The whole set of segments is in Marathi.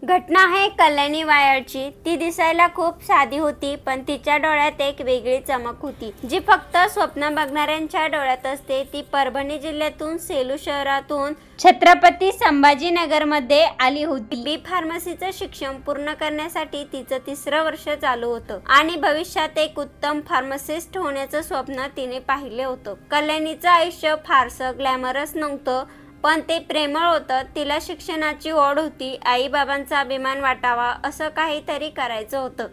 घटना आहे कल्याणी वायाळची। ती दिसायला खूप साधी होती, पण तिच्या डोळ्यात एक वेगळी चमक होती, जी फक्त स्वप्न बघणाऱ्यांच्या डोळ्यात असते। ती परभणी जिल्ह्यातून सेलू शहरातून छत्रपती संभाजीनगरमध्ये आली होती। बी फार्मसीचं शिक्षण पूर्ण करण्यासाठी तिचं 3रं वर्ष चालू होतं आणि भविष्यात एक उत्तम फार्मासिस्ट होण्याचं स्वप्न तिने पाहिले होतं। कल्याणीचं आयुष्य फारसं ग्लॅमरस नव्हतं, पण ते प्रेमळ होतं। तिला शिक्षणाची ओढ होती, आई बाबांचा अभिमान वाटावा असं काहीतरी करायचं होतं।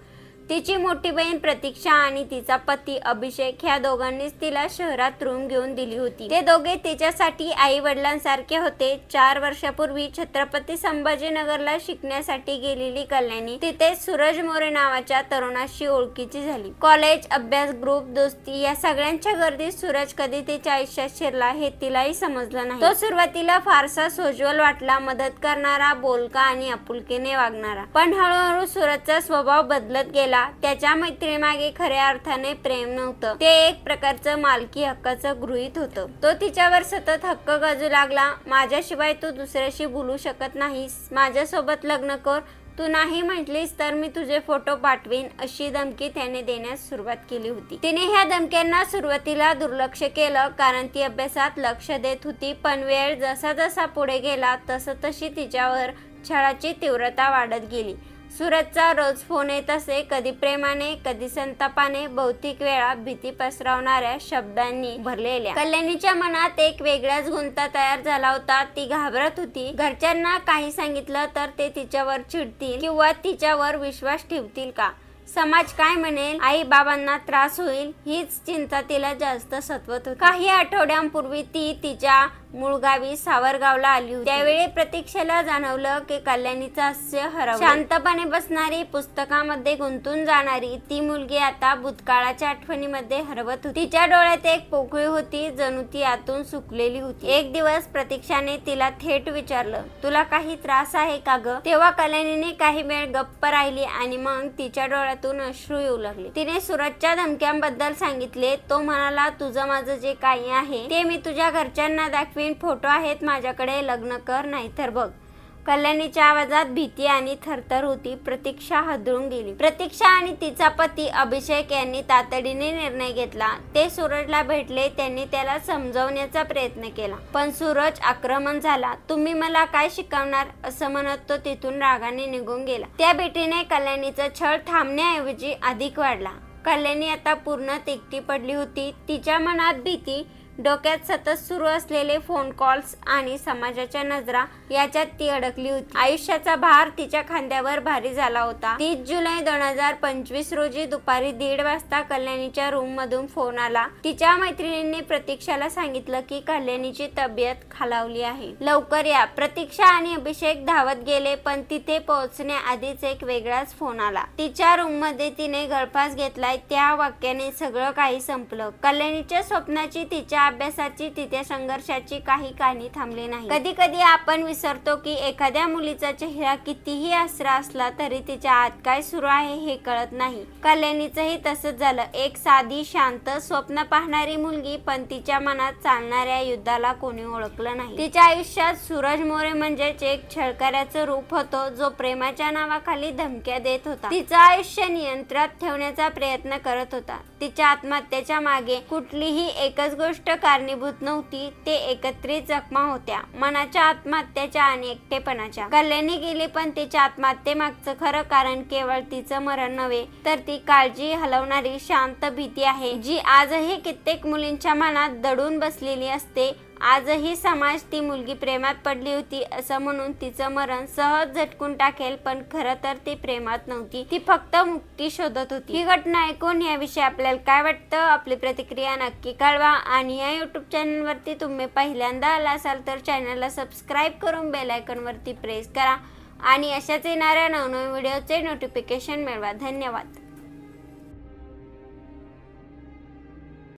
तिची मोठी बहीण प्रतीक्षा आणि तिचा पती अभिषेक ह्या दोघांनीच तिला शहरात रूम घेऊन दिली होती। ते दोघे तिच्यासाठी आई वडिलांसारखे होते। 4 वर्षापूर्वी छत्रपती संभाजीनगरला शिकण्यासाठी गेलेली कल्याणी तिथे सूरज मोरे नावाच्या तरुणाशी ओळखीची झाली। कॉलेज, अभ्यास, ग्रुप, दोस्ती या सगळ्यांच्या गर्दीत सूरज कधी तिच्या आयुष्यात शिरला हे तिलाही समजलं नाही। तो सुरुवातीला फारसा सोज्वल वाटला, मदत करणारा, बोलका आणि आपुलकीने वागणारा, पण हळूहळू सूरजचा स्वभाव बदलत गेला। त्याच्या मैत्रीमागे खऱ्या अर्थाने प्रेम नव्हतं, ते एक प्रकारचं मालकी हक्काचं गृहीत होतं। तो तिच्यावर सतत हक्क गाजू लागला। माझ्याशिवाय तू दुसऱ्याशी बोलू शकत नाहीस, माझ्यासोबत लग्न कर, तू नाही म्हटलीस तर मी तुझे फोटो पाठवीन, अशी धमकी त्याने देण्यास सुरुवात केली होती। तिने ह्या धमक्यांना सुरुवातीला दुर्लक्ष केलं, कारण ती अभ्यासात लक्ष देत होती। पण वेळ जसा जसा पुढे गेला तशी तिच्यावर छळाची तीव्रता वाढत गेली। सूरजचा रोज फोन येत असे, कधी प्रेमाने, कधी संतापाने, बहुतेक वेळा भीती पसरवणाऱ्या शब्दांनी भरलेल्या। कल्याणीच्या मनात एक वेगळाच गुंता तयार झाला होता। ती घाबरत होती, घरच्यांना काही सांगितलं तर ते तिच्यावर चिडतील किंवा तिच्यावर विश्वास ठेवतील का, समाज काय म्हणेल, आई बाबांना त्रास होईल, हीच चिंता तिला जास्त सतवत होती। काही आठवड्यांपूर्वी ती तिच्या मूळ गावी सावरगावला आली होती। त्यावेळी प्रतीक्षेला जाणवलं की कल्याणीचं हास्य हरवलं। शांतपणे बसणारी, पुस्तकामध्ये गुंतून जाणारी ती मुलगी आता भूतकाळाच्या आठवणीमध्ये हरवत होती। तिच्या डोळ्यात एक पोकळी होती, जणू ती आतून सुकलेली होती। एक दिवस प्रतीक्षाने तिला थेट विचारलं, तुला काही त्रास आहे का ग? तेव्हा कल्याणीने काही वेळ गप्प राहिली आणि मग तिच्या डोळ्यातून अश्रू येऊ लागले। तिने सूरजच्या धमक्यांबद्दल सांगितले। तो म्हणाला, तुझं माझं जे काही आहे ते मी तुझ्या घरच्यांना दाखवीन, फोटो आहेत माझ्याकडे, लग्न कर नाहीतर बघ। कल्याणीच्या आवाजात भीती आणि थरथर होती। प्रतीक्षा हादरून गेली। प्रतीक्षा आणि तिचा पती अभिषेक यांनी तातडीने निर्णय घेतला। ते सूरजला भेटले, त्यांनी त्याला समजावण्याचा प्रयत्न केला, पण सूरज आक्रमक झाला। तुम्ही मला काय शिकवणार, असं म्हणत तो तिथून रागाने निघून गेला। त्या भेटीने कल्याणीचा छळ थांबण्याऐवजी अधिक वाढला। कल्याणी आता पूर्ण एकटी पडली होती। तिच्या मनात भीती, डोक्यात सतत सुरू असलेले फोन कॉल्स आणि समाजाच्या नजरा याच्यात ती अडकली होती। आयुष्याचा भार तिच्या खांद्यावर भारी झाला होता। 30 जुलै 2025 रोजी दुपारी 1:30 वाजता कल्याणीच्या रूम मधून फोन आला। तिच्या मैत्रिणींनी प्रतीक्षाला सांगितलं की कल्याणीची तब्येत खालावली आहे, लवकर या। प्रतीक्षा आणि अभिषेक धावत गेले, पण तिथे पोहोचण्याआधीच एक वेगळाच फोन आला। तिच्या रूम मध्ये तिने गळफास घेतलाय, त्या वाक्याने सगळं काही संपलं। कल्याणीच्या स्वप्नाची, तिच्या अभ्यासाची, तिच्या संघर्षाची काही कहाणी थांबली नाही। कधी कधी आपण विसरतो की एखाद्या मुलीचा चेहरा कितीही आसरा असला तरी तिच्या आत काय सुरू आहे हे कळत नाही। कल्याणीचंही तसंच झालं। एक साधी, शांत, स्वप्न पाहणारी मुलगी, पण तिच्या मनात चालणाऱ्या युद्धाला कोणी ओळखलं नाही। तिच्या आयुष्यात सूरज मोरे म्हणजेच एक छळकऱ्याचं रूप होतं, जो प्रेमाच्या नावाखाली धमक्या देत होता, तिचं आयुष्य नियंत्रणात ठेवण्याचा प्रयत्न करत होता। तिच्या आत्महत्येच्या मागे कुठलीही एकच गोष्ट कारणीभूत नव्हती, ते एकत्रित जखमा होत्या, मनाच्या आत्महत्याच्या आणि एकटेपणाच्या। कल्याणी गेली, पण तिच्या आत्महत्येमागचं खरं कारण केवळ तिचं मरण नव्हे, तर ती काळजी हलवणारी शांत भीती आहे, जी आजही कित्येक मुलींच्या मनात दडून बसलेली असते। आजही समाज ती मुलगी प्रेमात पडली होती असं म्हणून तिचं मरण सहज झटकून टाकेल, पण खरं तर ती प्रेमात नव्हती, ती फक्त मुक्ती शोधत होती। ही घटना ऐकून याविषयी आपल्याला काय वाटतं, आपली प्रतिक्रिया नक्की कळवा। आणि या यूट्यूब चॅनलवरती तुम्ही पहिल्यांदा आला असाल तर चॅनलला सबस्क्राईब करून बेल आयकॉनवरती प्रेस करा आणि अशाच येणाऱ्या नवनवीन व्हिडिओचे नोटिफिकेशन मिळवा। धन्यवाद।